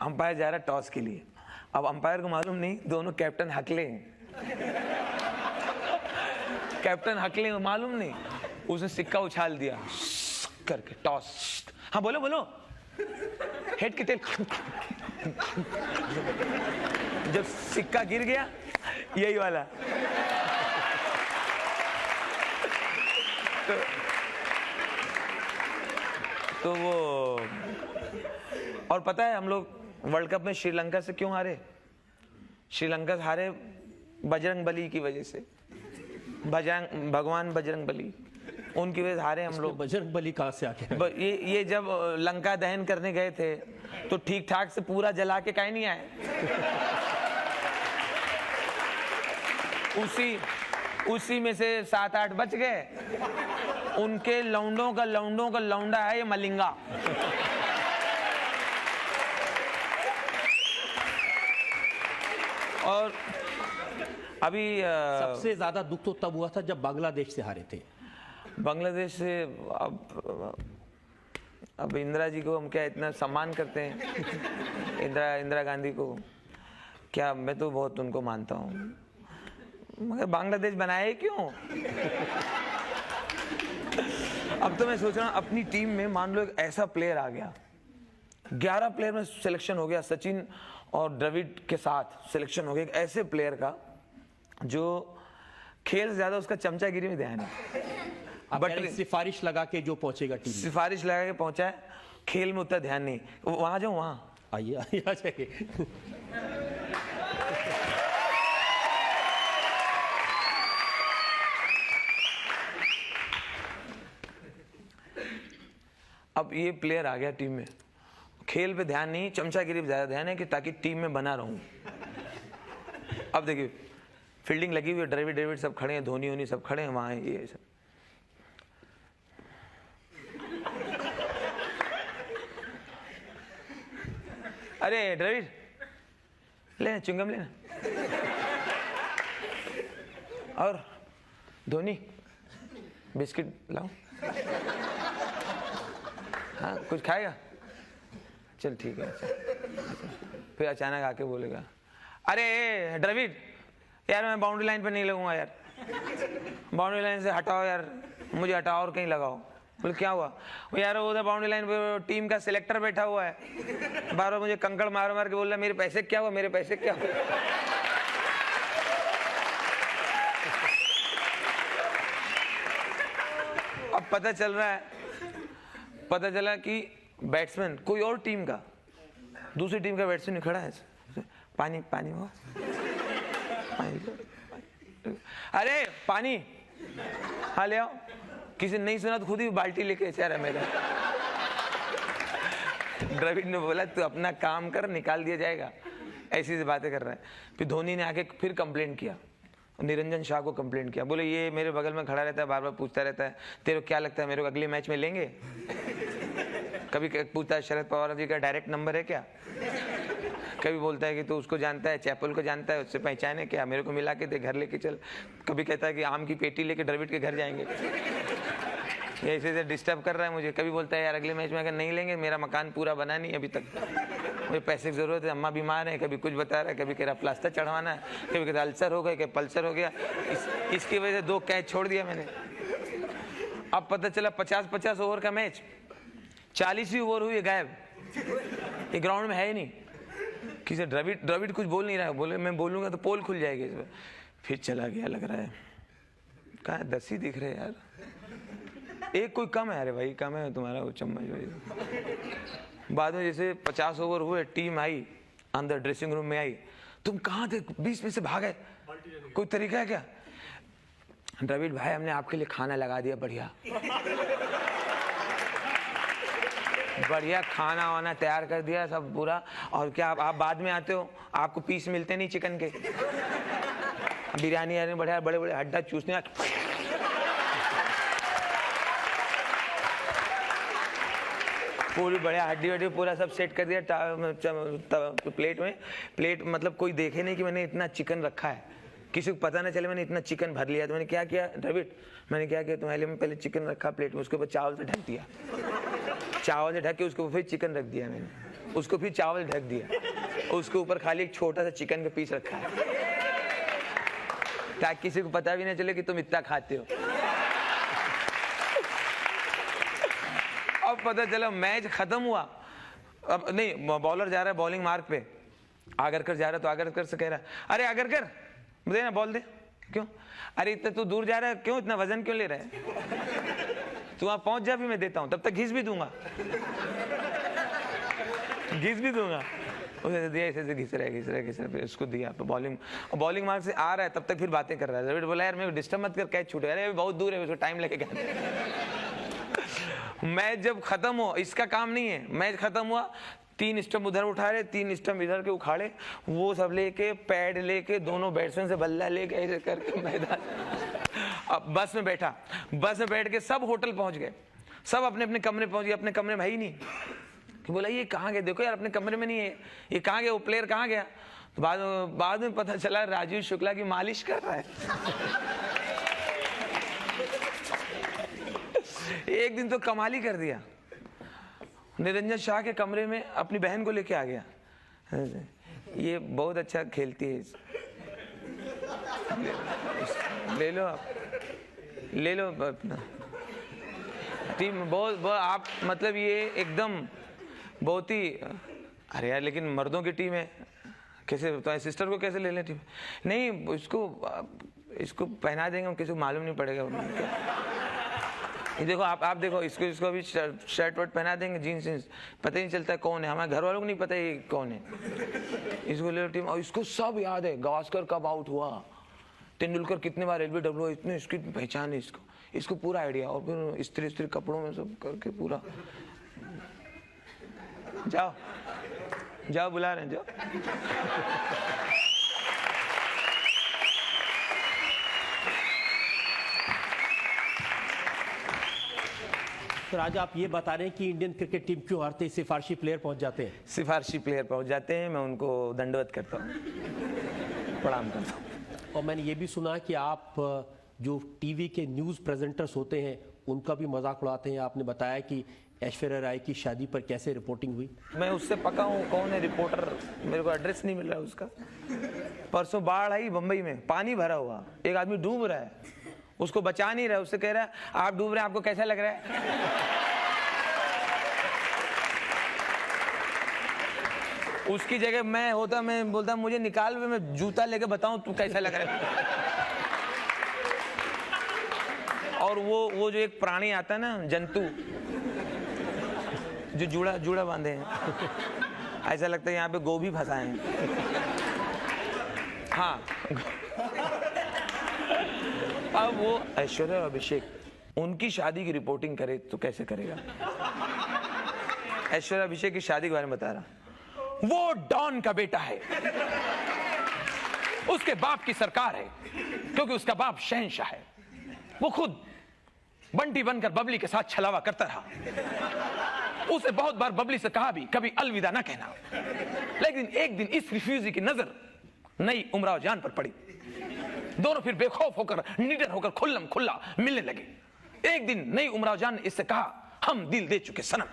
Umpire जा रहा है टॉस के लिए। अब अंपायर को मालूम नहीं दोनों कैप्टन हकले हैं, कैप्टन हकले हैं, मालूम नहीं। उसने सिक्का उछाल दिया करके, टॉस। हाँ बोलो बोलो। हेड की टेल। जब सिक्का गिर गया, यही वाला, तो वो। और पता है हम लोग वर्ल्ड कप में श्रीलंका से क्यों हारे? श्रीलंका हारे बजरंग बली की वजह से। भगवान बजरंग बली, उनकी वजह से हारे हम लोग। बजरंग बली कहाँ से आके? ये जब लंका दहन करने गए थे तो ठीक ठाक से पूरा जला के काहे नहीं आए। उसी में से 7-8 बच गए। उनके लौंडों का लौंडा है ये मलिंगा। और अभी सबसे ज्यादा दुख तो तब हुआ था जब बांग्लादेश से हारे थे। बांग्लादेश से। अब इंदिरा जी को हम क्या इतना सम्मान करते हैं, इंदिरा गांधी को क्या, मैं तो बहुत उनको मानता हूँ, मगर बांग्लादेश बनाए क्यों? अब तो मैं सोच रहा हूँ अपनी टीम में मान लो एक ऐसा प्लेयर आ गया, 11 प्लेयर में सिलेक्शन हो गया, सचिन और द्रविड़ के साथ सिलेक्शन हो गया, एक ऐसे प्लेयर का जो खेल से ज्यादा उसका चमचागिरी में ध्यान है। बट सिफारिश लगा के जो पहुंचेगा टीम, सिफारिश लगा के पहुंचा है, खेल में उतना ध्यान नहीं। वहां जाओ, वहां आइए आ जाइए। अब ये प्लेयर आ गया टीम में, खेल पे ध्यान नहीं, चमचागिरी पे ज्यादा ध्यान है कि ताकि टीम में बना रहूं। अब देखिए फील्डिंग लगी हुई है, द्रविड़ सब खड़े हैं, धोनी सब खड़े हैं वहां, ये सब। अरे द्रविड़ लेना, चुंगम लेना। और धोनी बिस्किट लाओ। हाँ कुछ खाएगा? चल ठीक है। फिर अचानक आके बोलेगा, अरे द्रविड़ यार मैं बाउंड्री लाइन पे नहीं लगूंगा यार, बाउंड्री लाइन से हटाओ यार, मुझे हटाओ और कहीं लगाओ। बोले क्या हुआ? वो यार उधर बाउंड्री लाइन पे टीम का सिलेक्टर बैठा हुआ है, बार बार मुझे कंकड़ मार मार के बोल रहा है मेरे पैसे क्या हुआ, मेरे पैसे क्या हुआ। अब पता चला कि बैट्समैन कोई और टीम का, दूसरी टीम का बैट्समैन खड़ा है, पानी पानी हो, अरे पानी, हाँ ले आओ। किसी नहीं सुना तो खुद ही बाल्टी लेके चल रहा मेरा। द्रविड़ ने बोला तू अपना काम कर, निकाल दिया जाएगा, ऐसी सी बातें कर रहा है। फिर धोनी ने आके फिर कंप्लेंट किया, निरंजन शाह को कंप्लेंट किया, बोले ये मेरे बगल में खड़ा रहता है, बार बार पूछता रहता है तेरे को क्या लगता है मेरे को अगले मैच में लेंगे? कभी पूछता है शरद पवार जी का डायरेक्ट नंबर है क्या? कभी बोलता है कि तू उसको जानता है, चैपल को जानता है, उससे पहचान है क्या, मेरे को मिला के दे, घर लेके चल। कभी कहता है कि आम की पेटी लेके द्रविड़ के घर जाएंगे। ये ऐसे डिस्टर्ब कर रहा है मुझे। कभी बोलता है यार अगले मैच में अगर नहीं लेंगे, मेरा मकान पूरा बना नहीं अभी तक, मुझे पैसे की जरूरत है, अम्मा बीमार है, कभी कुछ बता रहा है, कभी कह रहा प्लास्टर चढ़वाना है, कभी कहता अल्सर हो गया, कभी पल्सर हो गया। इसकी वजह से 2 कैच छोड़ दिया मैंने। अब पता चला 50-50 ओवर का मैच, 40वीं ओवर हुई गायब, ये ग्राउंड में है ही नहीं। किसी द्रविड़ कुछ बोल नहीं रहा है, बोले मैं बोलूंगा तो पोल खुल जाएगी इसमें। फिर चला गया, लग रहा है कहाँ 10 ही दिख रहे यार, एक कोई कम है। अरे भाई कम है तुम्हारा वो चम्मच भाई। बाद में जैसे 50 ओवर हुए, टीम आई अंदर, ड्रेसिंग रूम में आई, तुम कहाँ थे? 20 में से भागे, कोई तरीका है क्या? द्रविड़ भाई हमने आपके लिए खाना लगा दिया, बढ़िया बढ़िया खाना वाना तैयार कर दिया सब पूरा। और क्या आप बाद में आते हो, आपको पीस मिलते नहीं चिकन के, बिरयानी आने बढ़िया, बड़े बड़े हड्डा चूसने, पूरी बढ़िया हड्डी वड्डी पूरा सब सेट कर दिया प्लेट मतलब कोई देखे नहीं कि मैंने इतना चिकन रखा है, किसी को पता ना चले मैंने इतना चिकन भर लिया। तो मैंने क्या किया द्रविड़, मैंने क्या किया तुम्हारे लिए, मैं पहले चिकन रखा प्लेट में, उसके ऊपर चावल से ढक दिया, चावल से ढक के उसके ऊपर फिर चिकन रख दिया मैंने। उसको फिर चावल ढक दिया, उसके ऊपर खाली एक छोटा सा चिकन का पीस रखा है ताकि किसी को पता भी नहीं चले कि तुम इतना खाते हो। अब पता चला मैच खत्म हुआ, अब नहीं, बॉलर जा रहा है बॉलिंग मार्क पे, आगरकर जा रहा है तो आगरकर से कह रहा है, अरे आगरकर दे ना बॉल दे। क्यों? अरे इतना तू दूर जा रहा है, क्यों इतना वजन क्यों ले रहा है? तू वहां पहुंच जा, भी मैं देता हूं, तब तक घिस भी दूंगा, घिस भी दूंगा। उसे दिया, ऐसे घिस रहा है, फिर उसको दिया तो बॉलिंग मार्क से आ रहा है, तब तक फिर बातें कर रहा है। द्रविड़ बोला यार मेरे को डिस्टर्ब मत कर, कैच छूटेगा, अरे बहुत दूर है, उसको टाइम लेके गया। मैच जब खत्म हो, इसका काम नहीं है, मैच खत्म हुआ, 3 स्टंप उधर उठा रहे, 3 स्टंप इधर के उखाड़े, वो सब लेके पैड लेके दोनों बैट्समैन से बल्ला लेके ऐसे करके मैदान। अब बस में बैठा, बस में बैठ के सब होटल पहुंच गए, सब अपने अपने कमरे पहुंच गए, अपने कमरे में है ही नहीं। कि बोला ये कहाँ गए, देखो यार अपने कमरे में नहीं है, ये कहाँ गया, वो प्लेयर कहाँ गया? तो बाद में पता चला राजीव शुक्ला की मालिश कर रहा है। एक दिन तो कमाल ही कर दिया, निरंजन शाह के कमरे में अपनी बहन को लेके आ गया, ये बहुत अच्छा खेलती है, ले लो आप, ले लो अपना टीम, बहुत आप मतलब ये एकदम बहुत ही, अरे यार लेकिन मर्दों की टीम है, कैसे तुम्हारे सिस्टर को कैसे ले लें टीम? नहीं इसको पहना देंगे, हम किसी को मालूम नहीं पड़ेगा। ये देखो आप देखो, इसको अभी शर्ट वर्ट पहना देंगे, जीन्स पता ही नहीं चलता है कौन है, हमारे घर वालों को नहीं पता ये कौन है। इसको ले लो टीम, और इसको सब याद है, गावस्कर कब आउट हुआ, तेंदुलकर कितने बार LBW, इतने इसकी पहचान है, इसको पूरा आइडिया, और फिर स्त्री कपड़ों में सब करके पूरा। जाओ बुला रहे हैं, जाओ। तो आज आप ये बता रहे हैं कि इंडियन क्रिकेट टीम क्यों हारते, सिफारशी प्लेयर पहुंच जाते हैं? सिफारशी प्लेयर पहुंच जाते हैं, मैं उनको दंडवत करता हूँ, प्रणाम करता हूँ। और मैंने ये भी सुना कि आप जो टीवी के न्यूज़ प्रेजेंटर्स होते हैं उनका भी मजाक उड़ाते हैं। आपने बताया कि ऐश्वर्या राय की शादी पर कैसे रिपोर्टिंग हुई? मैं उससे पका हूँ, कौन है रिपोर्टर, मेरे को एड्रेस नहीं मिल रहा है उसका। परसों बाढ़ आई बंबई में, पानी भरा हुआ, एक आदमी डूब रहा है, उसको बचा नहीं रहा, उससे कह रहा है आप डूब रहे हैं, आपको कैसा लग रहा है? उसकी जगह मैं होता, मैं बोलता मुझे निकाल, मैं जूता लेके बताऊं तू कैसा लग रहा है। और वो जो एक प्राणी आता है ना, जंतु जो जूड़ा बांधे हैं, ऐसा लगता है यहाँ पे गोभी फंसाए हैं। हाँ, अब वो ऐश्वर्या और अभिषेक उनकी शादी की रिपोर्टिंग करे तो कैसे करेगा? ऐश्वर्या अभिषेक की शादी के बारे में बता रहा, वो डॉन का बेटा है, उसके बाप की सरकार है, क्योंकि उसका बाप शहंशाह है, वो खुद बंटी बनकर बबली के साथ छलावा करता रहा, उसे बहुत बार बबली से कहा भी कभी अलविदा ना कहना, लेकिन एक दिन इस रिफ्यूजी की नजर नई उमराव जान पर पड़ी, दोनों फिर बेखौफ होकर निडर होकर खुल्लम खुल्ला मिलने लगे। एक दिन नई उमराव जान ने इससे कहा हम दिल दे चुके सनम,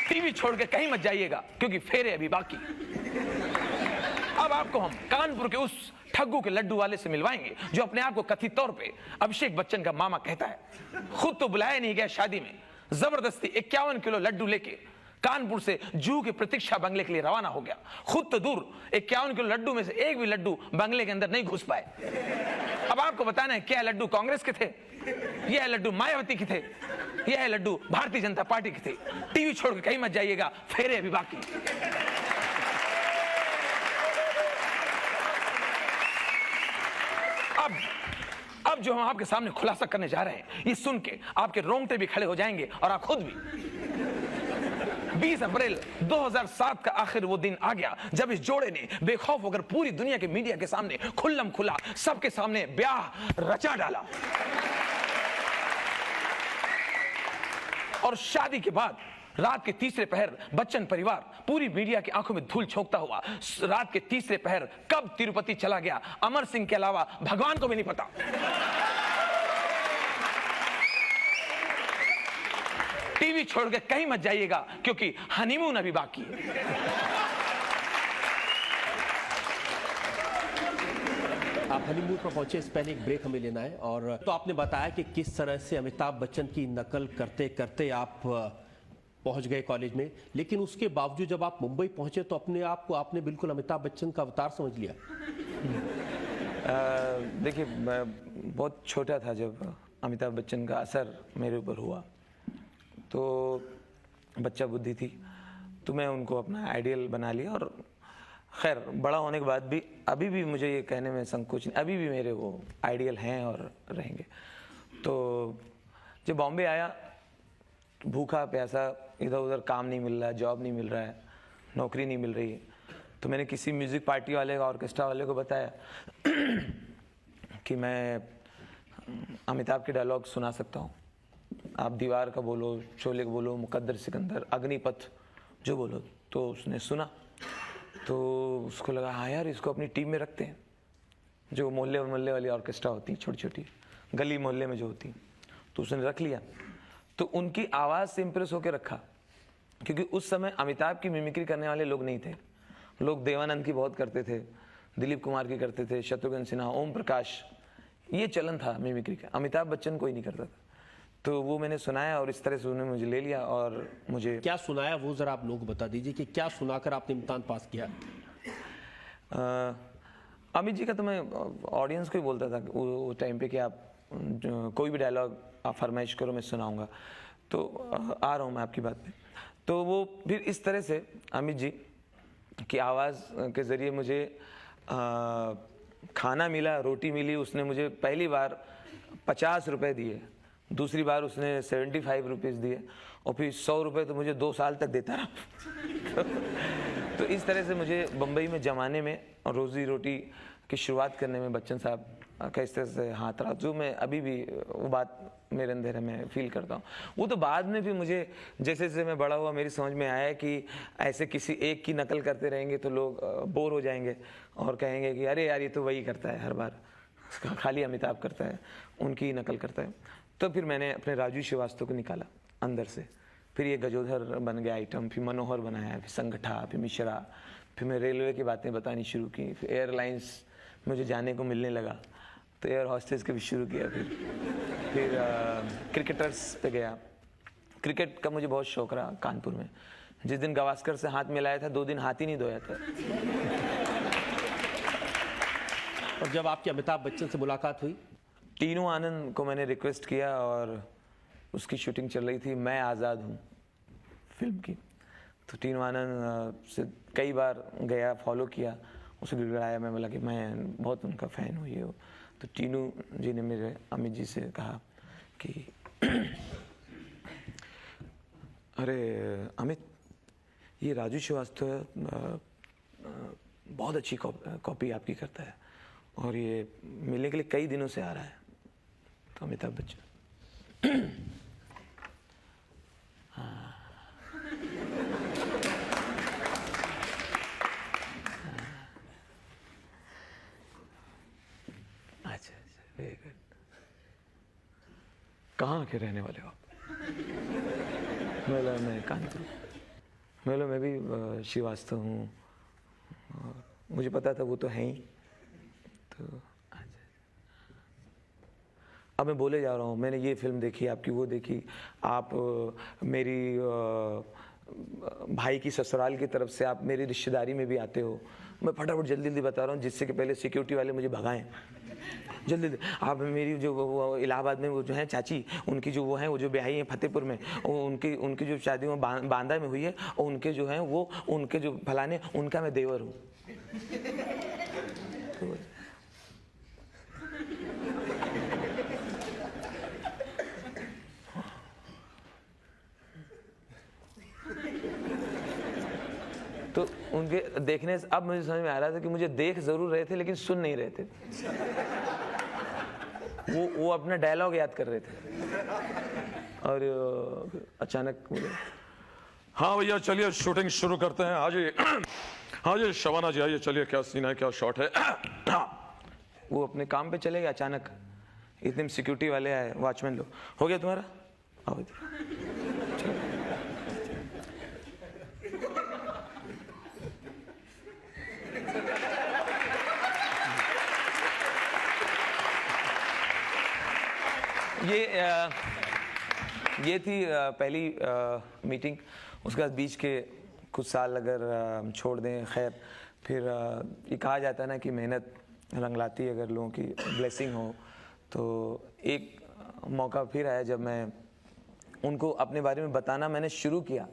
टीवी छोड़ के कहीं मत जाइएगा क्योंकि फेरे अभी बाकी। अब आपको हम कानपुर के उस ठग्गू के लड्डू वाले से मिलवाएंगे जो अपने आप को कथित तौर पे अभिषेक बच्चन का मामा कहता है। खुद तो बुलाया नहीं गया शादी में, जबरदस्ती 51 किलो लड्डू लेके कानपुर से जूहू के प्रतीक्षा बंगले के लिए रवाना हो गया। खुद तो दूर 51 किलो लड्डू में से एक भी लड्डू बंगले के अंदर नहीं घुस पाए। अब आपको बताना है क्या लड्डू कांग्रेस के थे, यह लड्डू मायावती के थे, यह लड्डू भारतीय जनता पार्टी के थे। टीवी छोड़ के कहीं मत जाइएगा, फेरे अभी बाकी। अब जो हम आपके सामने खुलासा करने जा रहे हैं, ये सुन के आपके रोंगटे भी खड़े हो जाएंगे और आप खुद भी। 20 अप्रैल 2007 का आखिर वो दिन आ गया जब इस जोड़े ने बेखौफ होकर पूरी दुनिया के मीडिया के सामने खुल्लम खुला सबके सामने ब्याह रचा डाला। और शादी के बाद रात के तीसरे पहर बच्चन परिवार पूरी मीडिया की आंखों में धूल झोंकता हुआ रात के तीसरे पहर कब तिरुपति चला गया, अमर सिंह के अलावा भगवान को भी नहीं पता। टीवी छोड़ के कहीं मत जाइएगा, क्योंकि हनीमून अभी बाकी है। आप हनीमून पर पहुंचे, इस पहले एक ब्रेक हमें लेना है। और तो आपने बताया कि किस तरह से अमिताभ बच्चन की नकल करते करते आप पहुंच गए कॉलेज में, लेकिन उसके बावजूद जब आप मुंबई पहुंचे तो अपने आप को आपने बिल्कुल अमिताभ बच्चन का अवतार समझ लिया। देखिए, मैं बहुत छोटा था जब अमिताभ बच्चन का असर मेरे ऊपर हुआ, तो बच्चा बुद्धि थी, तो मैं उनको अपना आइडियल बना लिया। और खैर, बड़ा होने के बाद भी अभी भी मुझे ये कहने में संकोच नहीं, अभी भी मेरे वो आइडियल हैं और रहेंगे। तो जब बॉम्बे आया, भूखा प्यासा, इधर उधर काम नहीं मिल रहा है, जॉब नहीं मिल रहा है, नौकरी नहीं मिल रही है, तो मैंने किसी म्यूज़िक पार्टी वाले का, ऑर्केस्ट्रा वाले को बताया कि मैं अमिताभ के डायलॉग सुना सकता हूँ, आप दीवार का बोलो, शोले का बोलो, मुकद्दर सिकंदर, अग्निपथ, जो बोलो। तो उसने सुना, तो उसको लगा हाँ यार, इसको अपनी टीम में रखते हैं, जो मोहल्ले और मोहल्ले वाली ऑर्केस्ट्रा होती है, छोटी छोटी गली मोहल्ले में जो होती, तो उसने रख लिया। तो उनकी आवाज़ से इम्प्रेस होकर रखा, क्योंकि उस समय अमिताभ की मिमिक्री करने वाले लोग नहीं थे। लोग देवानंद की बहुत करते थे, दिलीप कुमार की करते थे, शत्रुघ्न सिन्हा, ओम प्रकाश, ये चलन था मिमिक्री का। अमिताभ बच्चन कोई नहीं करता था। तो वो मैंने सुनाया और इस तरह से उन्होंने मुझे ले लिया। और मुझे क्या सुनाया वो जरा आप लोग बता दीजिए कि क्या सुनाकर आपने इम्तिहान पास किया। अमित जी का तो मैं ऑडियंस को ही बोलता था वो टाइम पे कि आप कोई भी डायलॉग आप फरमाइश करो, मैं सुनाऊंगा। तो आ रहा हूँ मैं आपकी बात पे। तो वो फिर इस तरह से अमित जी की आवाज़ के ज़रिए मुझे खाना मिला, रोटी मिली। उसने मुझे पहली बार 50 रुपये दिए, दूसरी बार उसने 75 रुपीज़ दिए, और फिर 100 रुपये तो मुझे 2 साल तक देता रहा। तो इस तरह से मुझे बम्बई में जमाने में और रोज़ी रोटी की शुरुआत करने में बच्चन साहब का इस तरह से हाथ रहा, जो मैं अभी भी वो बात मेरे अंदर है, मैं फील करता हूँ। वो तो बाद में भी मुझे जैसे जैसे मैं बड़ा हुआ, मेरी समझ में आया कि ऐसे किसी एक की नकल करते रहेंगे तो लोग बोर हो जाएंगे और कहेंगे कि अरे यार, ये तो वही करता है हर बार, खाली अमिताभ करता है, उनकी ही नकल करता है। तो फिर मैंने अपने राजू श्रीवास्तव को निकाला अंदर से, फिर ये गजोधर बन गया आइटम, फिर मनोहर बनाया, फिर संगठा, फिर मिश्रा, फिर मैं रेलवे की बातें बतानी शुरू की, फिर एयरलाइंस मुझे जाने को मिलने लगा तो एयर हॉस्टेस का भी शुरू किया। फिर क्रिकेटर्स पे गया। क्रिकेट का मुझे बहुत शौक रहा कानपुर में। जिस दिन गावस्कर से हाथ मिलाया था, 2 दिन हाथ ही नहीं धोया था। और जब आपकी अमिताभ बच्चन से मुलाकात हुई? टीनू आनंद को मैंने रिक्वेस्ट किया और उसकी शूटिंग चल रही थी, मैं आज़ाद हूँ फिल्म की। तो टीनू आनंद से कई बार गया, फॉलो किया, उसे गिड़गिड़ाया, मैं बोला कि मैं बहुत उनका फ़ैन हूँ ये हो। तो टीनू जी ने मेरे अमित जी से कहा कि अरे अमित, ये राजू श्रीवास्तव बहुत अच्छी कॉपी आपकी करता है और ये मिलने के लिए कई दिनों से आ रहा है। तो अमिताभ बच्चन अच्छा, वेरी गुड। कहाँ के रहने वाले हो आप? मैं कानपुर। मैं भी श्रीवास्तव हूँ, और मुझे पता था वो तो है ही। तो अच्छा, अब मैं बोले जा रहा हूँ, मैंने ये फिल्म देखी, आपकी वो देखी, आप मेरी भाई की ससुराल की तरफ से आप मेरी रिश्तेदारी में भी आते हो। मैं फटाफट जल्दी जल्दी बता रहा हूँ, जिससे कि पहले सिक्योरिटी वाले मुझे भगाएं। जल्दी आप मेरी जो वो इलाहाबाद में वो जो है चाची, उनकी जो वो है, वो जो ब्याही है फतेहपुर में, उनकी जो शादी वो बांदा में हुई है, और उनके जो हैं वो उनके जो फलाने, उनका मैं देवर हूँ। तो उनके देखने से अब मुझे समझ में आ रहा था कि मुझे देख जरूर रहे थे लेकिन सुन नहीं रहे थे। वो अपना डायलॉग याद कर रहे थे। और अचानक बोले, हाँ भैया चलिए शूटिंग शुरू करते हैं। हाँ जी शबाना जी आइए, चलिए क्या सीन है, क्या शॉट है। वो अपने काम पे चले गए। अचानक इतने सिक्योरिटी वाले आए, वॉचमैन लोग, हो गया तुम्हारा, आओ इधर। ये थी पहली मीटिंग। उसके बाद बीच के कुछ साल अगर हम छोड़ दें, खैर फिर ये कहा जाता है ना कि मेहनत रंग लाती है, अगर लोगों की ब्लेसिंग हो। तो एक मौका फिर आया जब मैं उनको अपने बारे में बताना मैंने शुरू किया,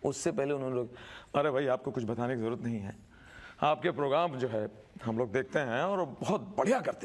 उससे पहले उन्होंने लोग, अरे भाई आपको कुछ बताने की जरूरत नहीं है, आपके प्रोग्राम जो है हम लोग देखते हैं और बहुत बढ़िया करते हैं।